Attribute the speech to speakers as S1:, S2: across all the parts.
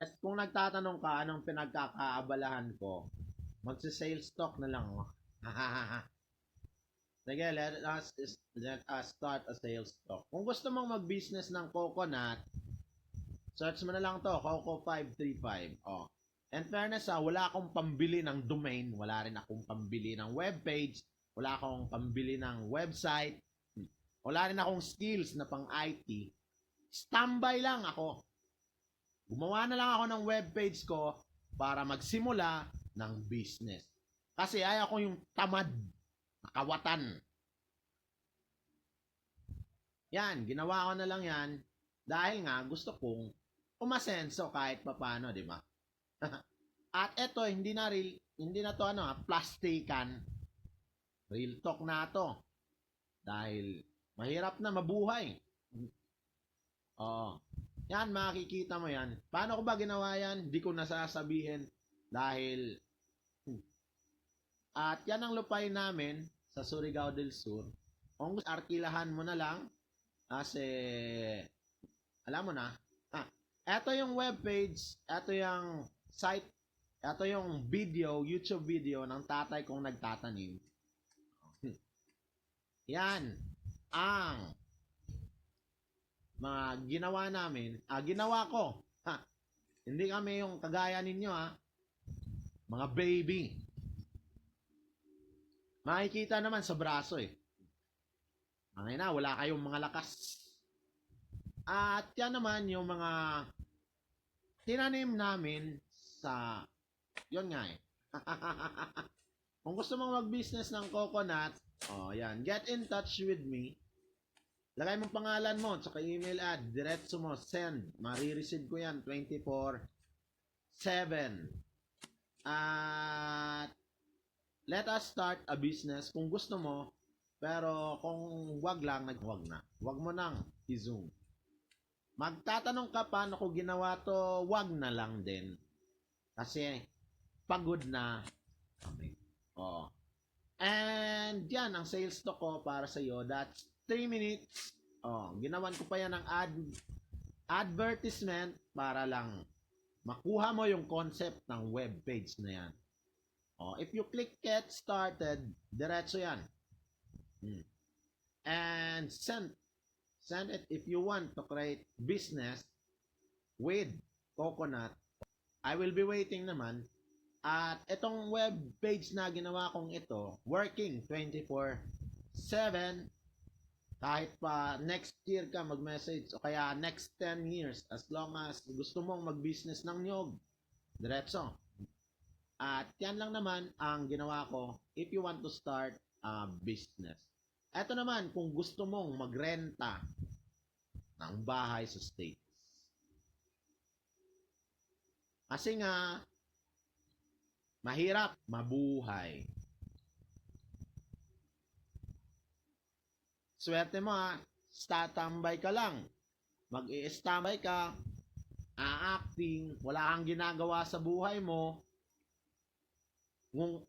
S1: At kung nagtatanong ka anong pinagkakaabalahan ko, magsa-sales talk na lang. Sige, let us start a sales talk. Kung gusto mong mag-business ng coconut, search mo na lang to, Coco535. Oh. And fairness wala akong pambili ng domain, wala rin akong pambili ng webpage, wala akong pambili ng website, wala rin akong skills na pang IT. Standby lang ako. Gumawa na lang ako ng webpage ko para magsimula ng business. Kasi ayaw ko yung tamad, nakawatan. Yan, ginawa ko na lang yan dahil nga gusto kong umasenso kahit papano, di ba? At eto, hindi na to plastikan. Real talk na to. Dahil mahirap na mabuhay. Oo. Yan, makikita mo yan. Paano ko ba ginawa yan? Hindi ko nasasabihin dahil at yan ang lupay namin sa Surigao del Sur. Kung gusto, arkilahan mo na lang kasi alam mo na. Ito yung webpage, ito yung site, ito yung video, YouTube video ng tatay kong nagtatanim. Yan ang mga ginawa namin, ginawa ko. Hindi kami yung kagaya ninyo mga baby. Makikita naman sa braso Ang ina, wala kayong mga lakas. At yan naman yung mga tinanim namin sa, yun nga Kung gusto mong mag-business ng coconut, yan, get in touch with me. Lagay mong pangalan mo, tsaka email ad, diretso mo, send. Marireceive ko yan 24/7. At let us start a business kung gusto mo, pero kung wag lang, wag na. Wag mo nang i-zoom. Magtatanong ka paano ko ginawa to, wag na lang din. Kasi pagod na kami. And yan, ang sales talk ko para sa iyo. That's 3 minutes. Ginawan ko pa yan ng advertisement para lang makuha mo yung concept ng web page na yan. If you click get started, diretso yan. And send it if you want to create business with coconut. I will be waiting naman. At itong web page na ginawa kong ito, working 24/7, kahit pa next year ka mag-message o kaya next 10 years, as long as gusto mong mag-business ng nyog, diretso. At yan lang naman ang ginawa ko if you want to start a business. Ito naman, kung gusto mong magrenta ng bahay sa States. Kasi nga, mahirap mabuhay. Swerte mo tatambay ka lang. Mag-i-standby ka, a-acting, wala kang ginagawa sa buhay mo. Kung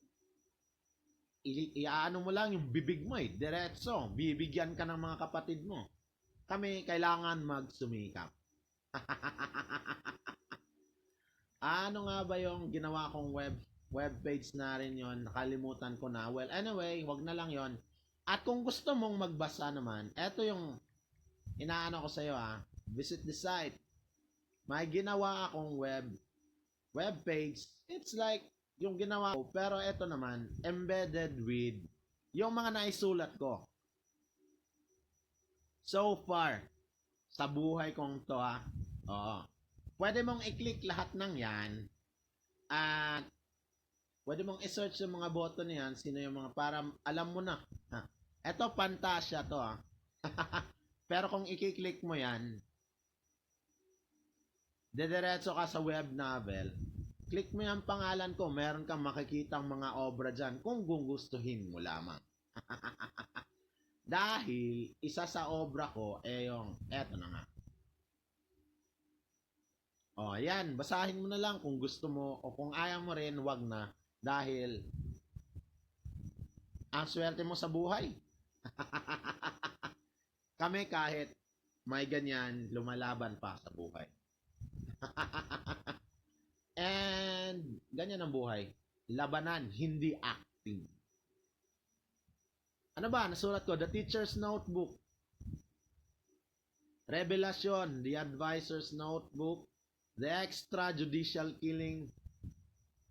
S1: iaano mo lang yung bibig mo diretso, bibigyan ka ng mga kapatid mo. Kami kailangan magsumikap. Ano nga ba yung ginawa kong web page na rin yon? Nakalimutan ko na. Well, anyway, wag na lang yon. At kung gusto mong magbasa naman, eto yung inaano ko sa'yo visit the site. May ginawa akong web page. It's like yung ginawa ko, pero eto naman, embedded with yung mga naisulat ko. So far, sa buhay kong to pwede mong i-click lahat ng yan at pwede mong i-search yung mga button na yan, sino yung mga, para alam mo na. Eto, Fantasia to Pero kung i-click mo yan, dediretso ka sa web novel, click mo yung pangalan ko, meron kang makikitang mga obra dyan kung gugustuhin mo lamang. Dahil isa sa obra ko yung eto na nga. Yan, basahin mo na lang kung gusto mo o kung ayaw mo rin, wag na. Dahil ang swerte mo sa buhay. Kami kahit may ganyan, lumalaban pa sa buhay. Ganyan ang buhay. Labanan, hindi acting. Ano ba? Nasulat ko, The Teacher's Notebook. Revelation, The Advisor's Notebook. The Extrajudicial Killing.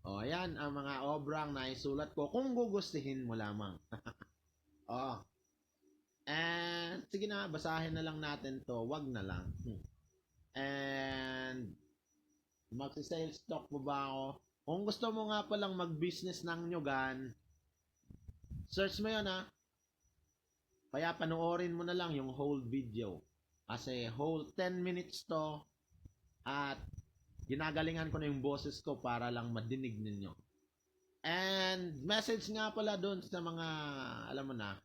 S1: O, yan ang mga obrang naisulat ko kung gugustuhin mo lamang. O. And, sige na, basahin na lang natin to. Wag na lang. And, magsi-sales talk mo ba ako? Kung gusto mo nga palang mag-business ng nyugan, search mo yun ha. Kaya panoorin mo na lang yung whole video. Kasi whole 10 minutes to at ginagalingan ko na yung boses ko para lang madinig ninyo. And message nga pala doon sa mga, alam mo na,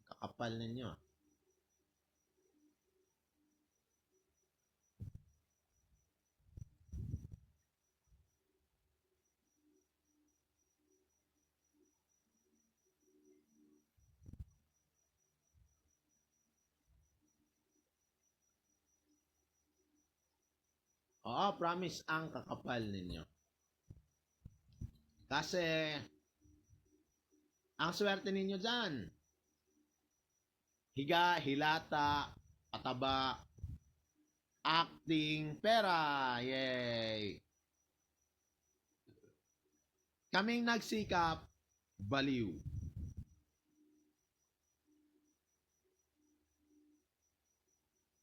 S1: kakapal ninyo. Oo, promise ang kakapal ninyo. Kasi, ang swerte ninyo dyan, higa, hilata, pataba, acting, pera, yay! Kaming nagsikap, baliw.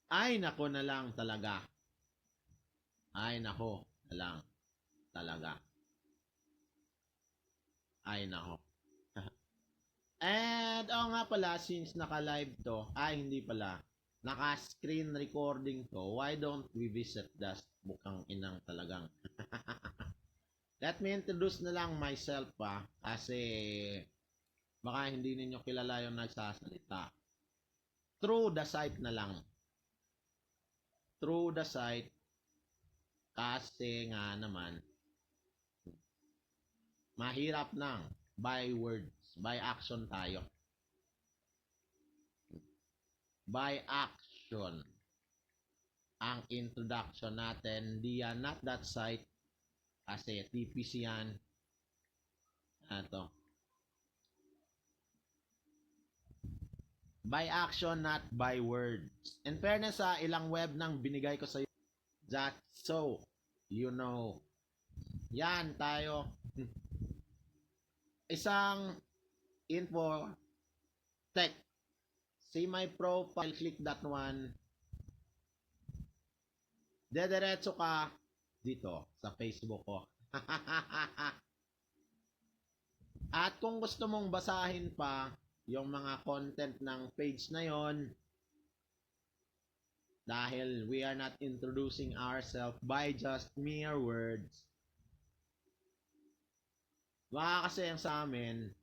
S1: Ay, nako na lang talaga. Ay, nako na lang talaga. Ay, nako. And, nga pala, since naka-live to, hindi pala, naka-screen recording to, why don't we visit that bukang inang talagang. Let me introduce na lang myself pa, kasi baka hindi ninyo kilala yung nagsasalita. Through the site na lang. Through the site, kasi nga naman, mahirap nang by words, by action tayo. By action. Ang introduction natin, diyan, not that site, kasi TPC yan. Ito. By action, not by words. In fairness sa ilang web nang binigay ko sa iyo, that so, you know. Yan tayo. Isang info tech. See my profile, click that one. Dediretso ka dito sa Facebook ko. At kung gusto mong basahin pa yung mga content ng page na yon, dahil we are not introducing ourselves by just mere words. Baka kasi yung sa amin,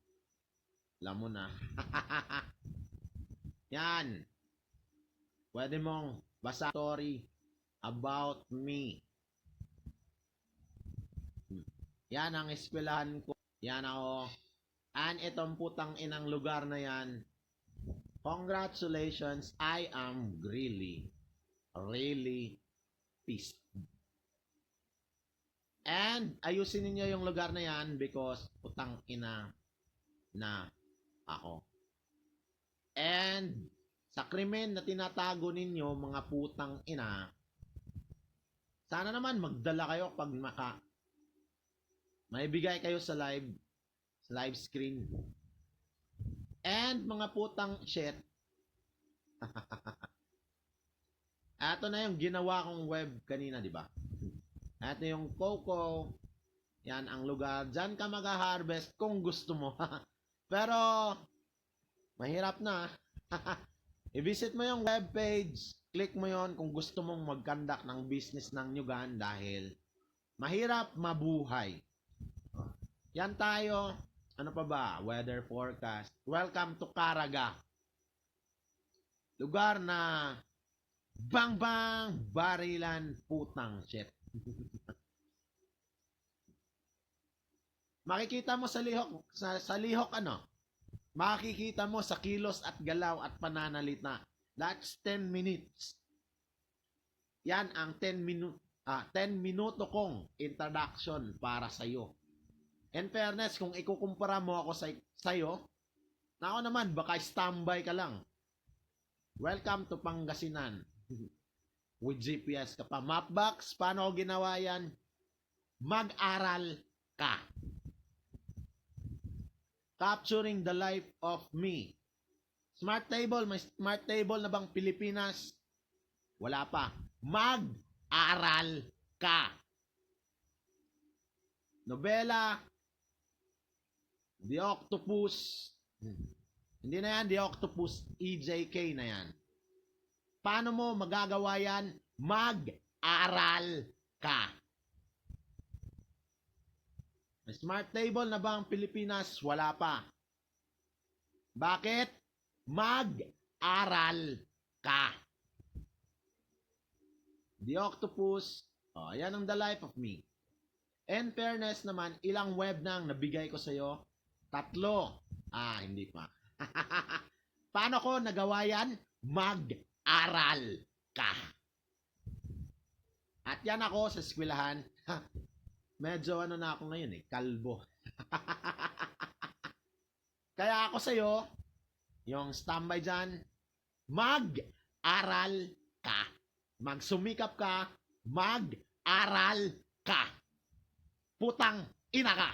S1: alam mo na. Yan. Pwede mong basa story about me. Yan ang eskwelahan ko. Yan ako. And itong putang inang lugar na yan. Congratulations, I am really pissed. And ayusin niyo yung lugar na yan because putang ina na ako. And sa krimen na tinatago ninyo, mga putang ina, sana naman magdala kayo pag maibigay kayo sa live screen. And mga putang shit, ito na yung ginawa kong web kanina, di ba? Ito yung Coco. Yan ang lugar. Diyan ka mag-harvest kung gusto mo. Pero, mahirap na. I-visit mo yung webpage. Click mo yon kung gusto mong mag-conduct ng business ng nyugan dahil mahirap mabuhay. Yan tayo. Ano pa ba? Weather forecast. Welcome to Caraga. Lugar na bang barilan putang shit. Makikita mo sa lihok, sa lihok ano? Makikita mo sa kilos at galaw at pananalita. That's 10 minutes. Yan ang 10 minutes. 10 minuto kong introduction para sa'yo. In fairness, kung ikukumpara mo ako sa'yo, na ako naman, baka standby ka lang. Welcome to Pangasinan. With GPS ka pa. Mapbox, paano ko ginawa yan? Mag-aral ka. Capturing the life of me. Smart table, may smart table na bang Pilipinas? Wala pa. Mag-aral ka. Nobela, The Octopus. Hindi na yan, The Octopus, EJK na yan. Paano mo magagawa yan? Mag-aral ka. May smart table na ba ang Pilipinas? Wala pa. Bakit? Mag-aral ka. The Octopus, yan ang the life of me. In fairness naman, ilang web na ang nabigay ko sa'yo? 3. Hindi pa. Paano ko nagawa yan? Mag-aral ka. At yan ako sa eskwelahan. Medyo na ako ngayon kalbo. Kaya ako sa'yo, yung standby dyan, mag-aral ka. Magsumikap ka, mag-aral ka. Putang ina ka.